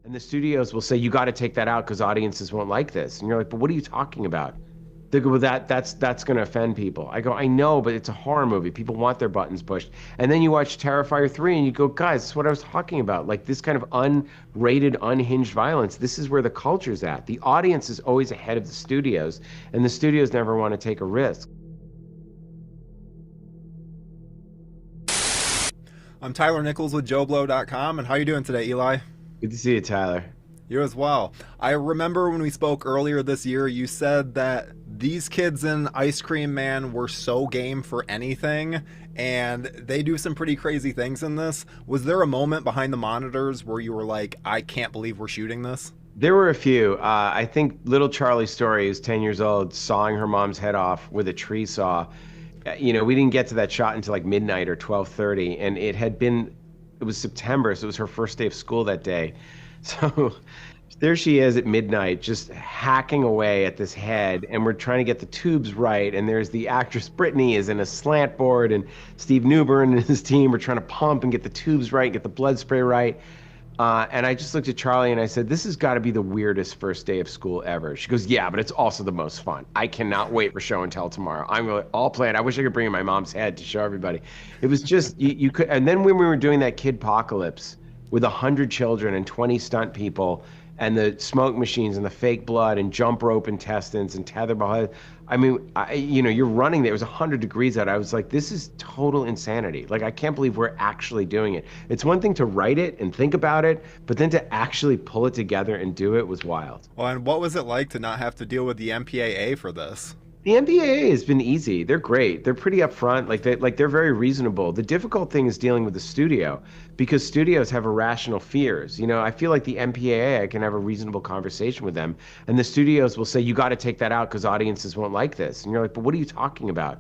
And the studios will say, you got to take that out because audiences won't like this. And you're like, but what are you talking about? They go, well, that's going to offend people. I go, I know, but it's a horror movie. People want their buttons pushed. And then you watch Terrifier 3 and you go, guys, that's what I was talking about. Like this kind of unrated, unhinged violence. This is where the culture's at. The audience is always ahead of the studios, and the studios never want to take a risk. I'm Tyler Nichols with JoBlo.com, and how you doing today, Eli? Good to see you, Tyler. You as well. I remember when we spoke earlier this year, you said that these kids in Ice Cream Man were so game for anything, and they do some pretty crazy things in this. Was there a moment behind the monitors where you were like, I can't believe we're shooting this? There were a few. I think little Charlie's story is 10 years old, sawing her mom's head off with a tree saw. We didn't get to that shot until like midnight or 12:30, and it was September, so it was her first day of school that day. So there she is at midnight, just hacking away at this head, and we're trying to get the tubes right. And there's the actress Brittany is in a slant board, and Steve Newbern and his team are trying to pump and get the tubes right, get the blood spray right. And I just looked at Charlie and I said, this has got to be the weirdest first day of school ever. She goes, yeah, but it's also the most fun. I cannot wait for show and tell tomorrow. I'm really all planned. I wish I could bring in my mom's head to show everybody. It was just, you could, and then when we were doing that Kid Apocalypse with 100 children and 20 stunt people and the smoke machines and the fake blood and jump rope intestines and tetherball. I mean, you're running there. It was 100 degrees out. I was like, this is total insanity. Like, I can't believe we're actually doing it. It's one thing to write it and think about it, but then to actually pull it together and do it was wild. Well, and what was it like to not have to deal with the MPAA for this? The NBA has been easy. They're great. They're pretty upfront. They're very reasonable. The difficult thing is dealing with the studio because studios have irrational fears. I feel like the MPAA, I can have a reasonable conversation with them, and the studios will say, you got to take that out because audiences won't like this. And you're like, but what are you talking about?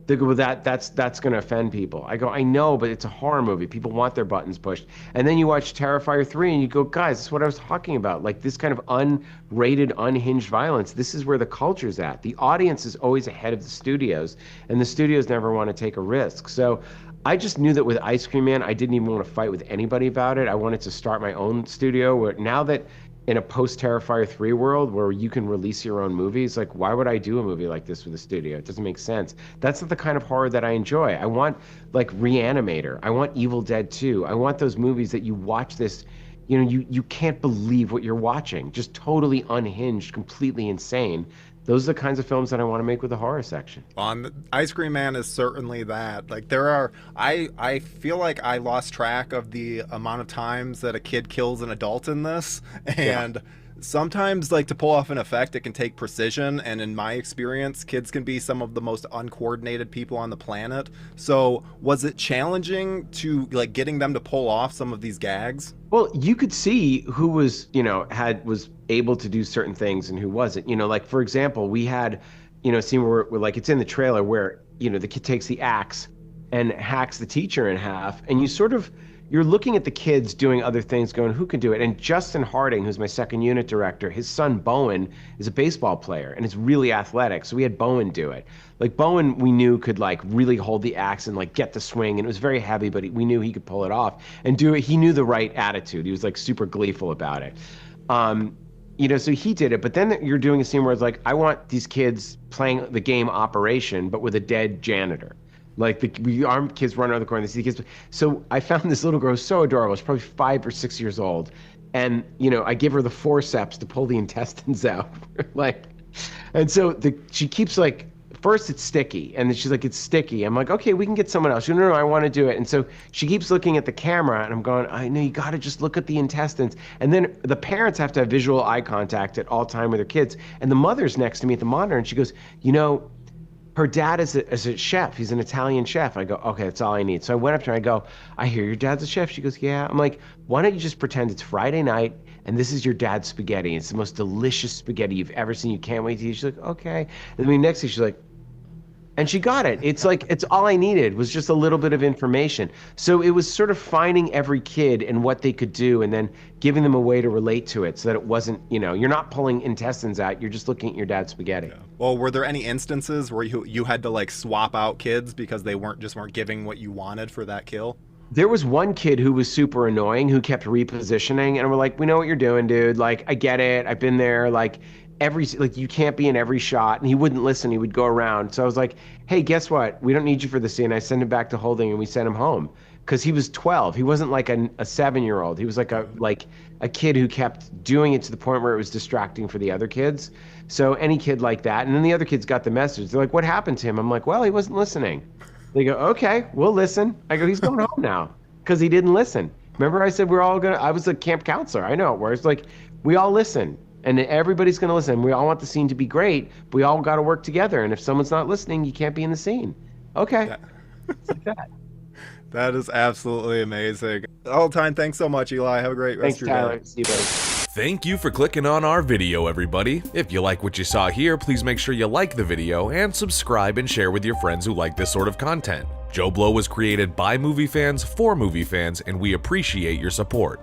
They go, well, that's going to offend people. I go, I know, but it's a horror movie. People want their buttons pushed. And then you watch Terrifier 3 and you go, guys, that's what I was talking about. Like this kind of unrated, unhinged violence. This is where the culture's at. The audience is always ahead of the studios, and the studios never want to take a risk. So I just knew that with Ice Cream Man, I didn't even want to fight with anybody about it. I wanted to start my own studio where now that in a post-Terrifier 3 world where you can release your own movies, like why would I do a movie like this with a studio? It doesn't make sense. That's not the kind of horror that I enjoy. I want like Reanimator. I want Evil Dead 2. I want those movies that you watch this, you can't believe what you're watching. Just totally unhinged, completely insane. Those are the kinds of films that I want to make with the horror section. Ice Cream Man is certainly that. Like I feel like I lost track of the amount of times that a kid kills an adult in this, and yeah. Sometimes, like, to pull off an effect, it can take precision, and in my experience, kids can be some of the most uncoordinated people on the planet. So was it challenging to, like, getting them to pull off some of these gags? Well, you could see who was, was able to do certain things and who wasn't. Like, for example, we had, a scene where, like, it's in the trailer where, the kid takes the axe and hacks the teacher in half, and you're looking at the kids doing other things going, who can do it? And Justin Harding, who's my second unit director, his son Bowen is a baseball player and is really athletic. So we had Bowen do it. Like Bowen, we knew could like really hold the axe and like get the swing. And it was very heavy, but we knew he could pull it off and do it. He knew the right attitude. He was like super gleeful about it. So he did it. But then you're doing a scene where it's like, I want these kids playing the game Operation, but with a dead janitor. Like our kids run around the corner, they see the kids. So I found this little girl so adorable. She's probably 5 or 6 years old, and I give her the forceps to pull the intestines out, and so she keeps like, first it's sticky, and then she's like, it's sticky. I'm like, okay, we can get someone else. She goes, no, I want to do it. And so she keeps looking at the camera, and I'm going, I know you got to just look at the intestines. And then the parents have to have visual eye contact at all time with their kids, and the mother's next to me at the monitor, and she goes, her dad is a chef. He's an Italian chef. I go, okay, that's all I need. So I went up to her. I go, I hear your dad's a chef. She goes, yeah. I'm like, why don't you just pretend it's Friday night and this is your dad's spaghetti. It's the most delicious spaghetti you've ever seen. You can't wait to eat. She's like, okay. And then next thing she's like, and she got it. It's like, it's all I needed was just a little bit of information. So it was sort of finding every kid and what they could do and then giving them a way to relate to it so that it wasn't, you're not pulling intestines out, you're just looking at your dad's spaghetti. Yeah. Well, were there any instances where you had to like swap out kids because they weren't giving what you wanted for that kill? There was one kid who was super annoying who kept repositioning, and we're like, we know what you're doing, dude. Like, I get it. I've been there. Like you can't be in every shot. And he wouldn't listen. He would go around. So I was like, hey, guess what? We don't need you for the scene. I send him back to holding, and we sent him home because he was 12. He wasn't like a 7-year-old. He was like a kid who kept doing it to the point where it was distracting for the other kids. So any kid like that, and then the other kids got the message. They're like, what happened to him? I'm like, well, he wasn't listening. They go, okay, we'll listen. I go, he's going home now because he didn't listen. Remember, I said I was a camp counselor. I know it works. Like, we all listen and everybody's going to listen. We all want the scene to be great. But we all got to work together. And if someone's not listening, you can't be in the scene. Okay. Yeah. It's like that. That is absolutely amazing. All the time. Thanks so much, Eli. Have a great rest Thanks, of your Tyler. day. See you, buddy. Thank you for clicking on our video, everybody. If you like what you saw here, please make sure you like the video and subscribe and share with your friends who like this sort of content. JoBlo was created by movie fans for movie fans, and we appreciate your support.